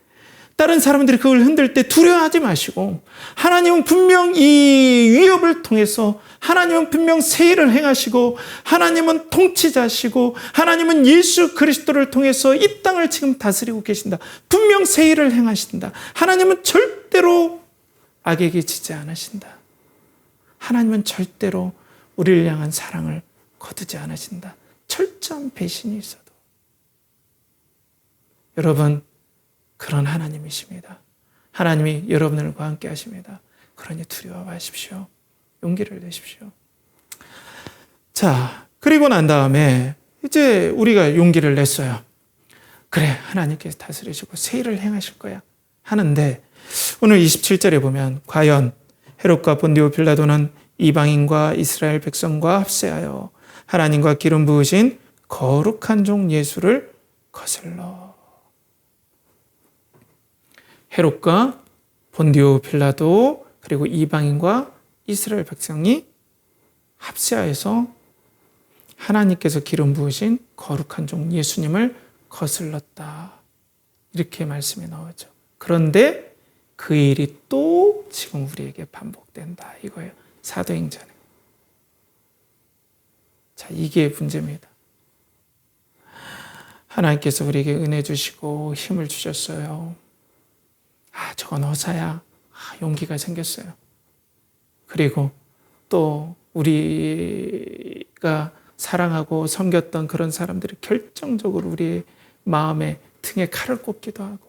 다른 사람들이 그걸 흔들 때 두려워하지 마시고, 하나님은 분명 이 위협을 통해서 하나님은 분명 새 일을 행하시고, 하나님은 통치자시고, 하나님은 예수 그리스도를 통해서 이 땅을 지금 다스리고 계신다. 분명 새 일을 행하신다. 하나님은 절대로 악에게 지지 않으신다. 하나님은 절대로 우리를 향한 사랑을 거두지 않으신다. 철저한 배신이 있어도. 여러분, 그런 하나님이십니다. 하나님이 여러분들과 함께 하십니다. 그러니 두려워 마십시오. 용기를 내십시오. 자, 그리고 난 다음에 이제 우리가 용기를 냈어요. 그래, 하나님께서 다스리시고 새 일을 행하실 거야 하는데, 오늘 27절에 보면 과연 헤롯과 본디오 빌라도는 이방인과 이스라엘 백성과 합세하여 하나님과 기름 부으신 거룩한 종 예수를 거슬러. 헤롯과 본디오 빌라도 그리고 이방인과 이스라엘 백성이 합세하여서 하나님께서 기름 부으신 거룩한 종 예수님을 거슬렀다. 이렇게 말씀이 나오죠. 그런데 그 일이 또 지금 우리에게 반복된다. 이거예요. 사도행전에. 자, 이게 문제입니다. 하나님께서 우리에게 은혜 주시고 힘을 주셨어요. 저건 허사야. 용기가 생겼어요. 그리고 또 우리가 사랑하고 섬겼던 그런 사람들이 결정적으로 우리의 마음에 등에 칼을 꼽기도 하고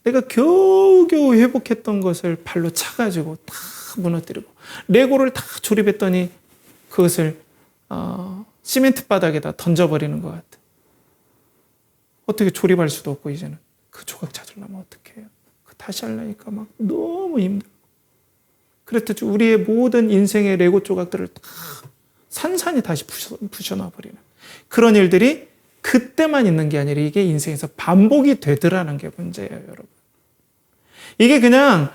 내가 겨우겨우 회복했던 것을 발로 차가지고 다 무너뜨리고 레고를 다 조립했더니 그것을 시멘트 바닥에다 던져버리는 것 같아. 어떻게 조립할 수도 없고 이제는 그 조각 찾으려면 어떻게 해요? 다시 하려니까 막 너무 힘들고. 그랬더니 우리의 모든 인생의 레고 조각들을 다 산산이 다시 부셔놔버리는 그런 일들이 그때만 있는 게 아니라 이게 인생에서 반복이 되더라는 게 문제예요, 여러분. 이게 그냥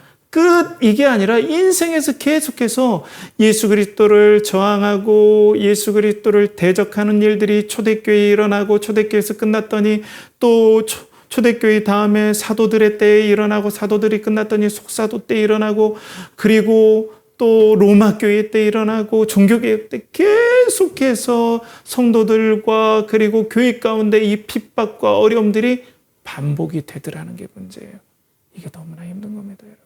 이게 아니라 인생에서 계속해서 예수 그리스도를 저항하고 예수 그리스도를 대적하는 일들이 초대교회에 일어나고 초대교회에서 끝났더니 또 초대교회 다음에 사도들의 때에 일어나고 사도들이 끝났더니 속사도 때 일어나고 그리고 또 로마 교회 때 일어나고 종교개혁 때 계속해서 성도들과 그리고 교회 가운데 이 핍박과 어려움들이 반복이 되더라는 게 문제예요. 이게 너무나 힘든 겁니다, 여러분.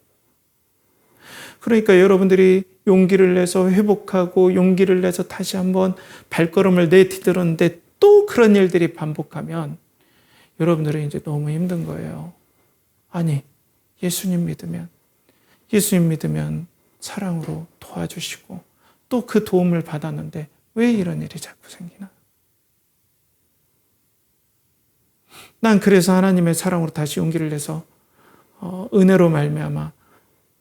그러니까 여러분들이 용기를 내서 회복하고 용기를 내서 다시 한번 발걸음을 내디디는데 또 그런 일들이 반복하면 여러분들은 이제 너무 힘든 거예요. 아니, 예수님 믿으면 사랑으로 도와주시고 또 그 도움을 받았는데 왜 이런 일이 자꾸 생기나? 난 그래서 하나님의 사랑으로 다시 용기를 내서 은혜로 말미암아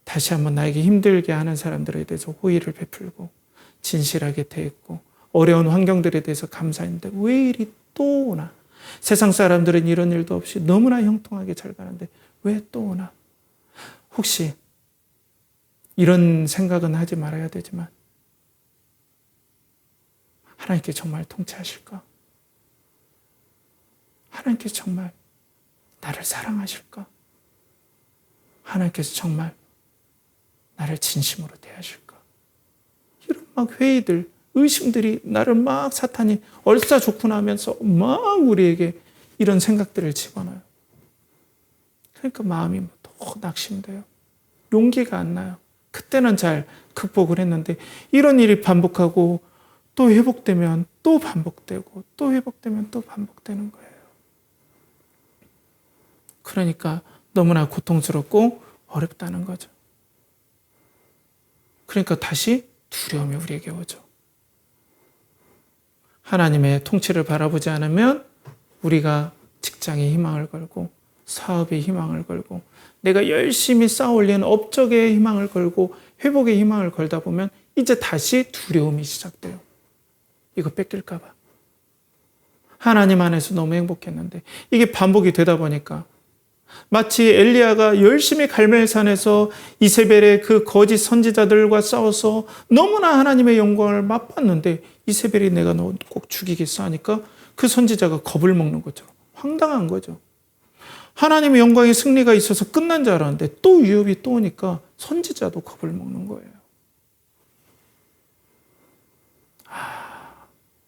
다시 한번 나에게 힘들게 하는 사람들에 대해서 호의를 베풀고 진실하게 대했고 어려운 환경들에 대해서 감사했는데 왜 일이 또 오나? 세상 사람들은 이런 일도 없이 너무나 형통하게 잘 가는데 왜 또 오나? 혹시 이런 생각은 하지 말아야 되지만 하나님께 정말 통치하실까? 하나님께서 정말 나를 사랑하실까? 하나님께서 정말 나를 진심으로 대하실까? 이런 막 회의들, 의심들이 나를 막 사탄이 얼싸좋구나 하면서 막 우리에게 이런 생각들을 집어넣어요. 그러니까 마음이 더 낙심돼요. 용기가 안 나요. 그때는 잘 극복을 했는데 이런 일이 반복하고 또 회복되면 또 반복되고 또 회복되면 또 반복되는 거예요. 그러니까 너무나 고통스럽고 어렵다는 거죠. 그러니까 다시 두려움이 우리에게 오죠. 하나님의 통치를 바라보지 않으면 우리가 직장에 희망을 걸고 사업에 희망을 걸고 내가 열심히 쌓아올리는 업적에 희망을 걸고 회복에 희망을 걸다 보면 이제 다시 두려움이 시작돼요. 이거 뺏길까 봐. 하나님 안에서 너무 행복했는데 이게 반복이 되다 보니까 마치 엘리야가 열심히 갈멜산에서 이세벨의 그 거짓 선지자들과 싸워서 너무나 하나님의 영광을 맛봤는데 이세벨이 내가 너 꼭 죽이겠어 하니까 그 선지자가 겁을 먹는 것처럼 황당한 거죠. 하나님의 영광의 승리가 있어서 끝난 줄 알았는데 또 위협이 또 오니까 선지자도 겁을 먹는 거예요.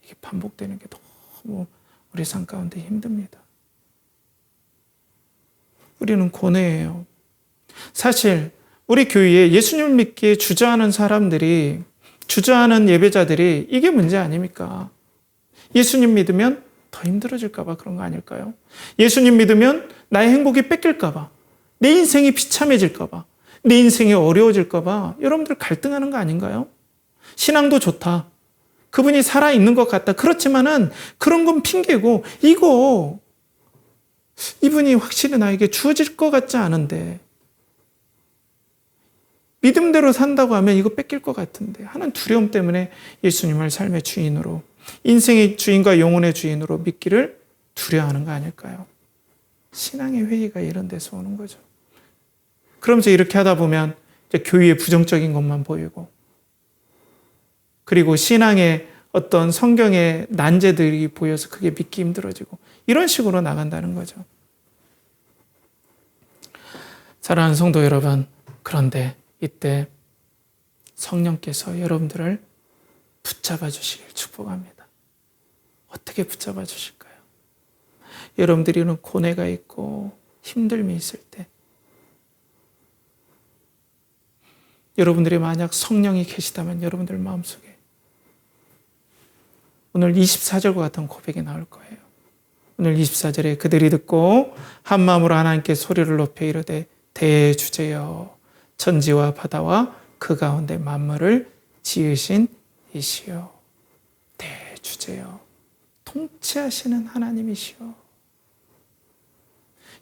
이게 반복되는 게 너무 우리 삶 가운데 힘듭니다. 우리는 고뇌해요. 사실 우리 교회에 예수님을 믿기에 주저하는 사람들이 주저하는 예배자들이 이게 문제 아닙니까? 예수님 믿으면 더 힘들어질까 봐 그런 거 아닐까요? 예수님 믿으면 나의 행복이 뺏길까 봐 내 인생이 비참해질까 봐 내 인생이 어려워질까 봐 여러분들 갈등하는 거 아닌가요? 신앙도 좋다. 그분이 살아있는 것 같다. 그렇지만은 그런 건 핑계고 이분이 확실히 나에게 주어질 것 같지 않은데 믿음대로 산다고 하면 이거 뺏길 것 같은데 하는 두려움 때문에 예수님을 삶의 주인으로 인생의 주인과 영혼의 주인으로 믿기를 두려워하는 거 아닐까요? 신앙의 회의가 이런 데서 오는 거죠. 그러면서 이렇게 하다 보면 이제 교회의 부정적인 것만 보이고, 그리고 신앙의 어떤 성경의 난제들이 보여서 그게 믿기 힘들어지고, 이런 식으로 나간다는 거죠. 사랑하는 성도 여러분, 그런데 이때 성령께서 여러분들을 붙잡아 주시길 축복합니다. 어떻게 붙잡아 주실까요? 여러분들이는 고뇌가 있고 힘듦이 있을 때, 여러분들이 만약 성령이 계시다면 여러분들 마음속에 오늘 24절과 같은 고백이 나올 거예요. 오늘 24절에 그들이 듣고 한 마음으로 하나님께 소리를 높여 이르되 대주제여 천지와 바다와 그 가운데 만물을 지으신 이시여. 대주제여, 통치하시는 하나님이시여.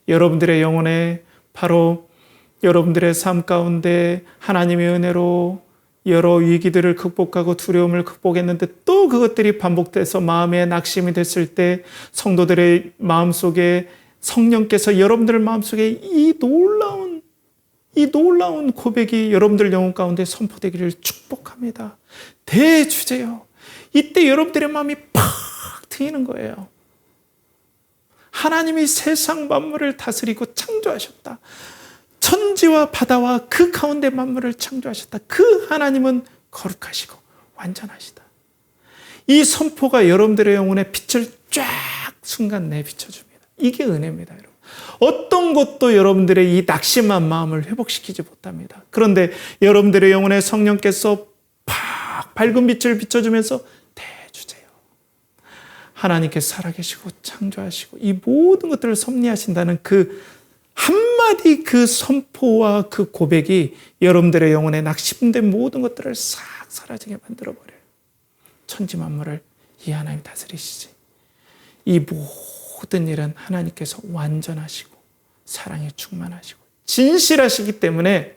여러분들의 영혼에, 바로 여러분들의 삶 가운데 하나님의 은혜로 여러 위기들을 극복하고 두려움을 극복했는데 또 그것들이 반복돼서 마음에 낙심이 됐을 때, 성도들의 마음속에 성령께서 여러분들 마음속에 이 놀라운 고백이 여러분들 영혼 가운데 선포되기를 축복합니다. 대주제여. 이때 여러분들의 마음이 팍 트이는 거예요. 하나님이 세상 만물을 다스리고 창조하셨다. 천지와 바다와 그 가운데 만물을 창조하셨다. 그 하나님은 거룩하시고 완전하시다. 이 선포가 여러분들의 영혼에 빛을 쫙 순간 내비춰줍니다. 이게 은혜입니다, 여러분. 어떤 것도 여러분들의 이 낙심한 마음을 회복시키지 못합니다. 그런데 여러분들의 영혼에 성령께서 팍 밝은 빛을 비춰주면서 대주제여, 하나님께서 살아계시고 창조하시고 이 모든 것들을 섭리하신다는 그 한마디 그 선포와 그 고백이 여러분들의 영혼에 낙심된 모든 것들을 싹 사라지게 만들어버려요. 천지 만물을 이 하나님 다스리시지. 이 모든 일은 하나님께서 완전하시고 사랑에 충만하시고 진실하시기 때문에,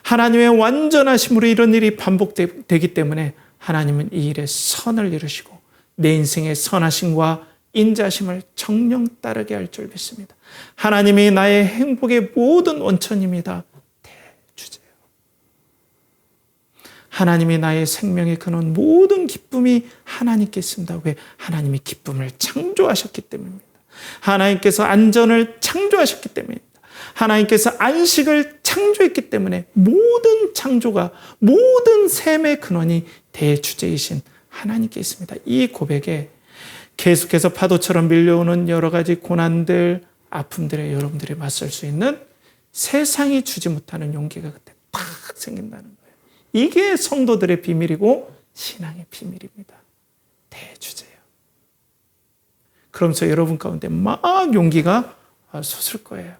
하나님의 완전하심으로 이런 일이 반복되기 때문에 하나님은 이 일에 선을 이루시고 내 인생의 선하심과 인자심을 정령 따르게 할 줄 믿습니다. 하나님이 나의 행복의 모든 원천입니다. 대주제여. 하나님이 나의 생명의 근원, 모든 기쁨이 하나님께 있습니다. 왜? 하나님이 기쁨을 창조하셨기 때문입니다. 하나님께서 안전을 창조하셨기 때문입니다. 하나님께서 안식을 창조했기 때문에 모든 창조가, 모든 샘의 근원이 대주제이신 하나님께 있습니다. 이 고백에 계속해서 파도처럼 밀려오는 여러 가지 고난들, 아픔들에 여러분들이 맞설 수 있는 세상이 주지 못하는 용기가 그때 탁 생긴다는 거예요. 이게 성도들의 비밀이고 신앙의 비밀입니다. 대주제요. 그러면서 여러분 가운데 막 용기가 솟을 거예요.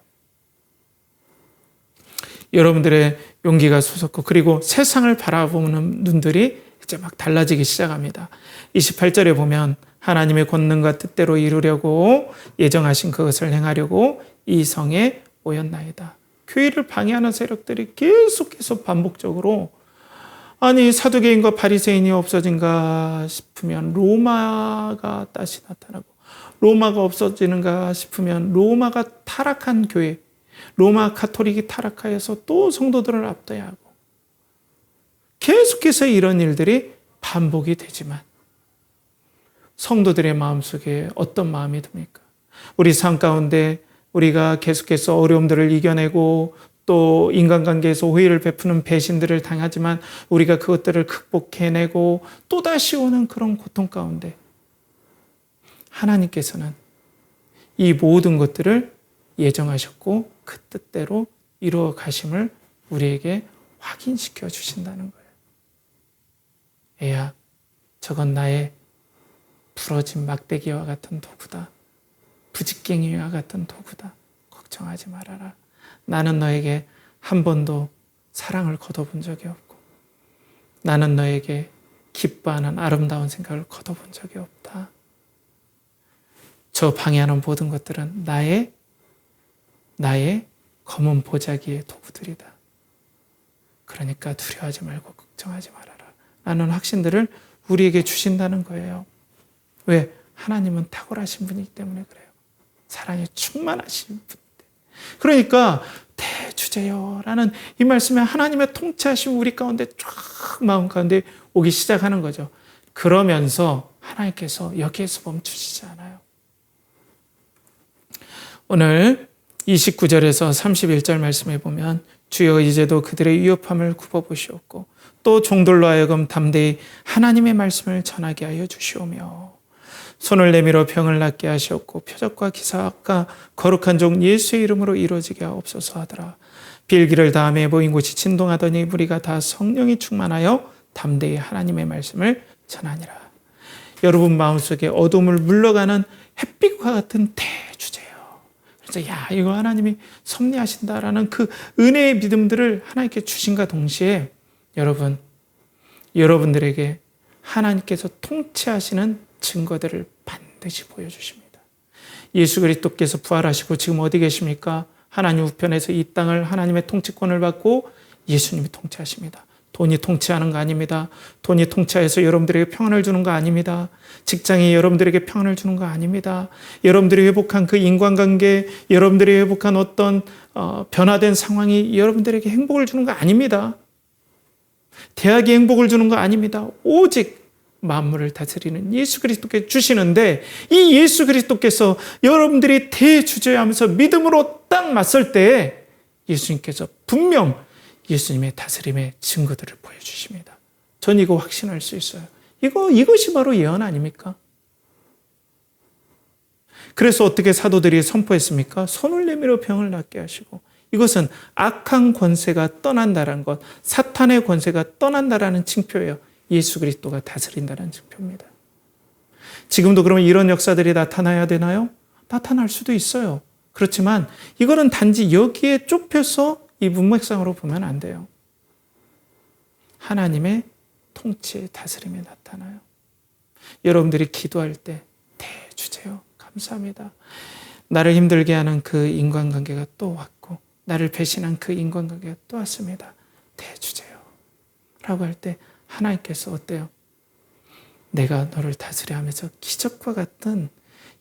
여러분들의 용기가 솟았고, 그리고 세상을 바라보는 눈들이 이제 막 달라지기 시작합니다. 28절에 보면 하나님의 권능과 뜻대로 이루려고 예정하신 그것을 행하려고 이 성에 모였나이다. 교회를 방해하는 세력들이 계속해서 반복적으로, 아니 사두개인과 바리새인이 없어진가 싶으면 로마가 다시 나타나고, 로마가 없어지는가 싶으면 로마가 타락한 교회, 로마 가톨릭이 타락하여서 또 성도들을 압도해야 하고, 계속해서 이런 일들이 반복이 되지만 성도들의 마음속에 어떤 마음이 듭니까? 우리 삶 가운데 우리가 계속해서 어려움들을 이겨내고 또 인간관계에서 호의를 베푸는 배신들을 당하지만 우리가 그것들을 극복해내고 또다시 오는 그런 고통 가운데 하나님께서는 이 모든 것들을 예정하셨고 그 뜻대로 이루어 가심을 우리에게 확인시켜 주신다는 거예요. 애야, 저건 나의 부러진 막대기와 같은 도구다. 부직갱이와 같은 도구다. 걱정하지 말아라. 나는 너에게 한 번도 사랑을 거둬본 적이 없고, 나는 너에게 기뻐하는 아름다운 생각을 거둬본 적이 없다. 저 방해하는 모든 것들은 나의 검은 보자기의 도구들이다. 그러니까 두려워하지 말고 걱정하지 말아라. 라는 확신들을 우리에게 주신다는 거예요. 왜? 하나님은 탁월하신 분이기 때문에 그래요. 사랑에 충만하신 분인데. 그러니까 대주제요라는 이 말씀에 하나님의 통치하심 우리 가운데 쫙 마음 가운데 오기 시작하는 거죠. 그러면서 하나님께서 여기에서 멈추시지 않아요. 오늘 29절에서 31절 말씀에 보면 주여 이제도 그들의 위협함을 굽어보시옵고 또 종들로 하여금 담대히 하나님의 말씀을 전하게 하여 주시오며 손을 내밀어 병을 낫게 하시옵고 표적과 기사가 거룩한 종 예수의 이름으로 이루어지게 하옵소서 하더라. 빌기를 다음에 모인 곳이 진동하더니 무리가 다 성령이 충만하여 담대히 하나님의 말씀을 전하니라. 여러분 마음속에 어둠을 물러가는 햇빛과 같은 대주제요. 그래서 이거 하나님이 섭리하신다라는 그 은혜의 믿음들을 하나님께 주신과 동시에 여러분들에게 하나님께서 통치하시는 증거들을 반드시 보여주십니다. 예수 그리스도께서 부활하시고 지금 어디 계십니까? 하나님 우편에서 이 땅을 하나님의 통치권을 받고 예수님이 통치하십니다. 돈이 통치하는 거 아닙니다. 돈이 통치해서 여러분들에게 평안을 주는 거 아닙니다. 직장이 여러분들에게 평안을 주는 거 아닙니다. 여러분들이 회복한 그 인간관계, 여러분들이 회복한 어떤 변화된 상황이 여러분들에게 행복을 주는 거 아닙니다. 대학이 행복을 주는 거 아닙니다. 오직 만물을 다스리는 예수 그리스도께 주시는데 이 예수 그리스도께서 여러분들이 대주제하면서 믿음으로 딱 맞설 때 예수님께서 분명 예수님의 다스림의 증거들을 보여주십니다. 전 이거 확신할 수 있어요. 이것이 바로 예언 아닙니까? 그래서 어떻게 사도들이 선포했습니까? 손을 내밀어 병을 낫게 하시고 이것은 악한 권세가 떠난다는 것, 사탄의 권세가 떠난다라는 징표예요. 예수 그리스도가 다스린다는 증표입니다. 지금도 그러면 이런 역사들이 나타나야 되나요? 나타날 수도 있어요. 그렇지만 이거는 단지 여기에 좁혀서 이 문맥상으로 보면 안 돼요. 하나님의 통치의 다스림이 나타나요. 여러분들이 기도할 때 대주제요. 감사합니다. 나를 힘들게 하는 그 인간관계가 또 왔고 나를 배신한 그 인간관계가 또 왔습니다. 대주제요. 라고 할 때 하나님께서 어때요? 내가 너를 다스려 하면서 기적과 같은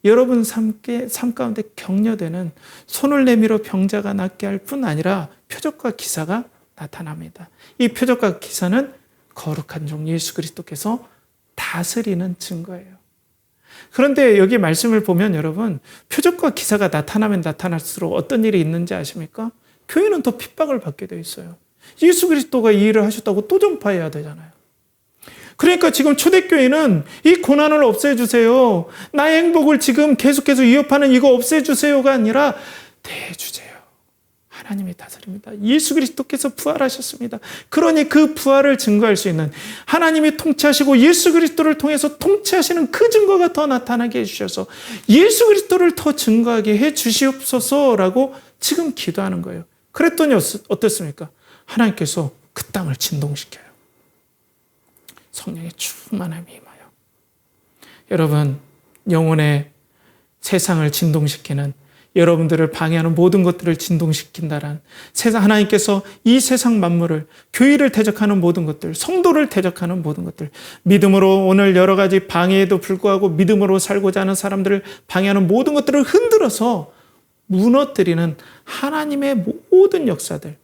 여러분 삶 가운데 격려되는 손을 내밀어 병자가 낫게 할 뿐 아니라 표적과 기사가 나타납니다. 이 표적과 기사는 거룩한 종 예수 그리스도께서 다스리는 증거예요. 그런데 여기 말씀을 보면 여러분 표적과 기사가 나타나면 나타날수록 어떤 일이 있는지 아십니까? 교회는 더 핍박을 받게 돼 있어요. 예수 그리스도가 이 일을 하셨다고 또 전파해야 되잖아요. 그러니까 지금 초대교회는 이 고난을 없애주세요. 나의 행복을 지금 계속해서 위협하는 이거 없애주세요가 아니라 대주제요. 하나님이 다스립니다. 예수 그리스도께서 부활하셨습니다. 그러니 그 부활을 증거할 수 있는 하나님이 통치하시고 예수 그리스도를 통해서 통치하시는 그 증거가 더 나타나게 해주셔서 예수 그리스도를 더 증거하게 해주시옵소서라고 지금 기도하는 거예요. 그랬더니 어떻습니까? 하나님께서 그 땅을 진동시켜요. 성령의 충만함이 임하여. 여러분, 영혼의 세상을 진동시키는 여러분들을 방해하는 모든 것들을 진동시킨다란 세상 하나님께서 이 세상 만물을 교회를 대적하는 모든 것들, 성도를 대적하는 모든 것들, 믿음으로 오늘 여러 가지 방해에도 불구하고 믿음으로 살고자 하는 사람들을 방해하는 모든 것들을 흔들어서 무너뜨리는 하나님의 모든 역사들,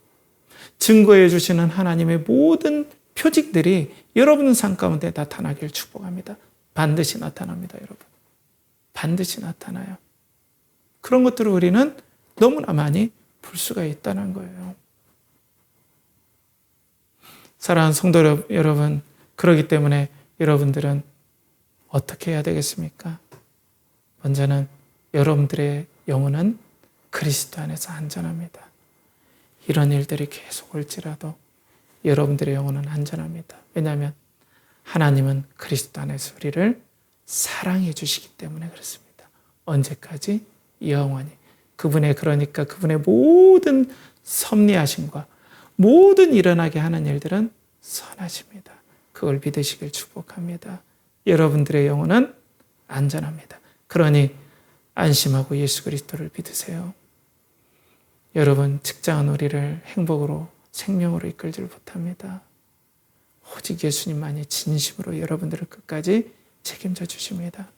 증거해 주시는 하나님의 모든 표직들이 여러분 삶 가운데 나타나길 축복합니다. 반드시 나타납니다, 여러분. 반드시 나타나요. 그런 것들을 우리는 너무나 많이 볼 수가 있다는 거예요. 사랑하는 성도 여러분, 그렇기 때문에 여러분들은 어떻게 해야 되겠습니까? 먼저는 여러분들의 영혼은 그리스도 안에서 안전합니다. 이런 일들이 계속 올지라도 여러분들의 영혼은 안전합니다. 왜냐하면 하나님은 그리스도 안에서 우리를 사랑해 주시기 때문에 그렇습니다. 언제까지? 영원히. 그분의 모든 섭리하심과 모든 일어나게 하는 일들은 선하십니다. 그걸 믿으시길 축복합니다. 여러분들의 영혼은 안전합니다. 그러니 안심하고 예수 그리스도를 믿으세요. 여러분, 직장은 우리를 행복으로 생명으로 이끌지를 못합니다. 오직 예수님만이 진심으로 여러분들을 끝까지 책임져 주십니다.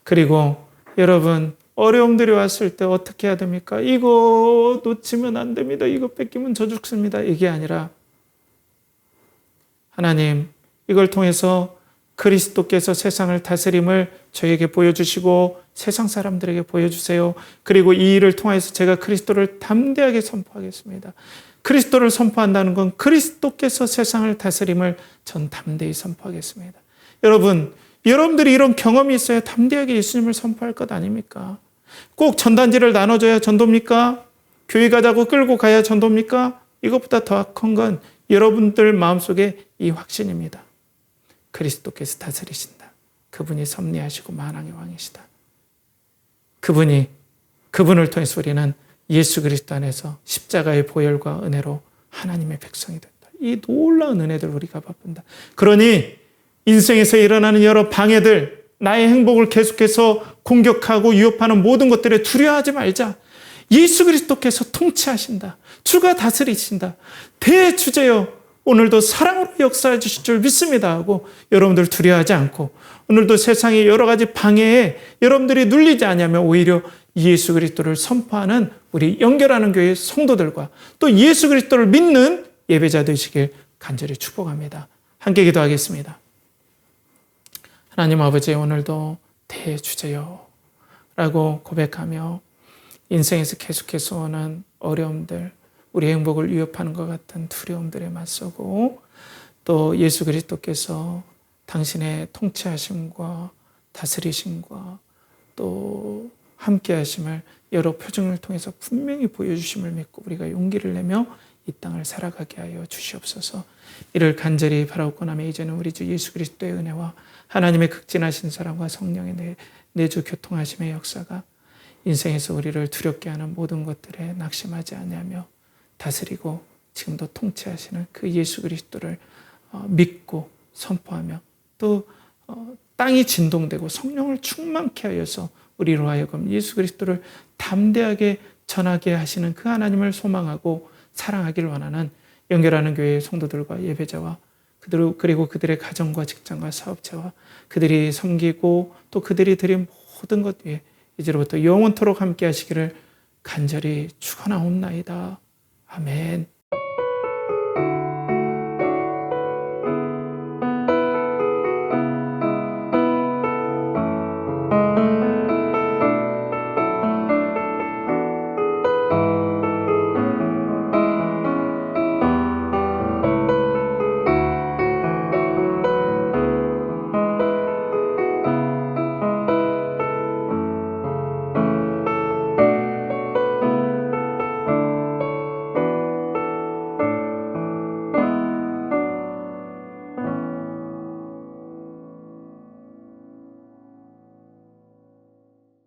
그리고 여러분, 어려움들이 왔을 때 어떻게 해야 됩니까? 이거 놓치면 안 됩니다. 이거 뺏기면 저 죽습니다. 이게 아니라 하나님, 이걸 통해서 그리스도께서 세상을 다스림을 저에게 보여주시고 세상 사람들에게 보여주세요. 그리고 이 일을 통해서 제가 그리스도를 담대하게 선포하겠습니다. 그리스도를 선포한다는 건 그리스도께서 세상을 다스림을 전 담대히 선포하겠습니다. 여러분들이 이런 경험이 있어야 담대하게 예수님을 선포할 것 아닙니까? 꼭 전단지를 나눠줘야 전도입니까? 교회 가자고 끌고 가야 전도입니까? 이것보다 더 큰 건 여러분들 마음속에 이 확신입니다. 그리스도께서 다스리신다. 그분이 섭리하시고 만왕의 왕이시다. 그분을 통해서 우리는 예수 그리스도 안에서 십자가의 보혈과 은혜로 하나님의 백성이 된다. 이 놀라운 은혜들 우리가 바쁜다. 그러니 인생에서 일어나는 여러 방해들, 나의 행복을 계속해서 공격하고 위협하는 모든 것들에 두려워하지 말자. 예수 그리스도께서 통치하신다. 주가 다스리신다. 대주제여 오늘도 사랑으로 역사해 주실 줄 믿습니다 하고 여러분들 두려워하지 않고 오늘도 세상의 여러 가지 방해에 여러분들이 눌리지 않으면 오히려 예수 그리스도를 선포하는 우리 연결하는 교회 성도들과 또 예수 그리스도를 믿는 예배자 되시길 간절히 축복합니다. 함께 기도하겠습니다. 하나님 아버지, 오늘도 대주제여 라고 고백하며 인생에서 계속해서 오는 어려움들, 우리 행복을 위협하는 것 같은 두려움들에 맞서고 또 예수 그리스도께서 당신의 통치하심과 다스리심과 또 함께 하심을 여러 표징을 통해서 분명히 보여주심을 믿고 우리가 용기를 내며 이 땅을 살아가게 하여 주시옵소서. 이를 간절히 바라옵고나며 이제는 우리 주 예수 그리스도의 은혜와 하나님의 극진하신 사랑과 성령의 내주 교통하심의 역사가 인생에서 우리를 두렵게 하는 모든 것들에 낙심하지 아니하며 다스리고 지금도 통치하시는 그 예수 그리스도를 믿고 선포하며 또 땅이 진동되고 성령을 충만케 하여서 우리로 하여금 예수 그리스도를 담대하게 전하게 하시는 그 하나님을 소망하고 사랑하길 원하는 연결하는 교회의 성도들과 예배자와 그리고 그들의 가정과 직장과 사업체와 그들이 섬기고 또 그들이 드린 모든 것 위에 이제로부터 영원토록 함께 하시기를 간절히 축원하옵나이다. 아멘.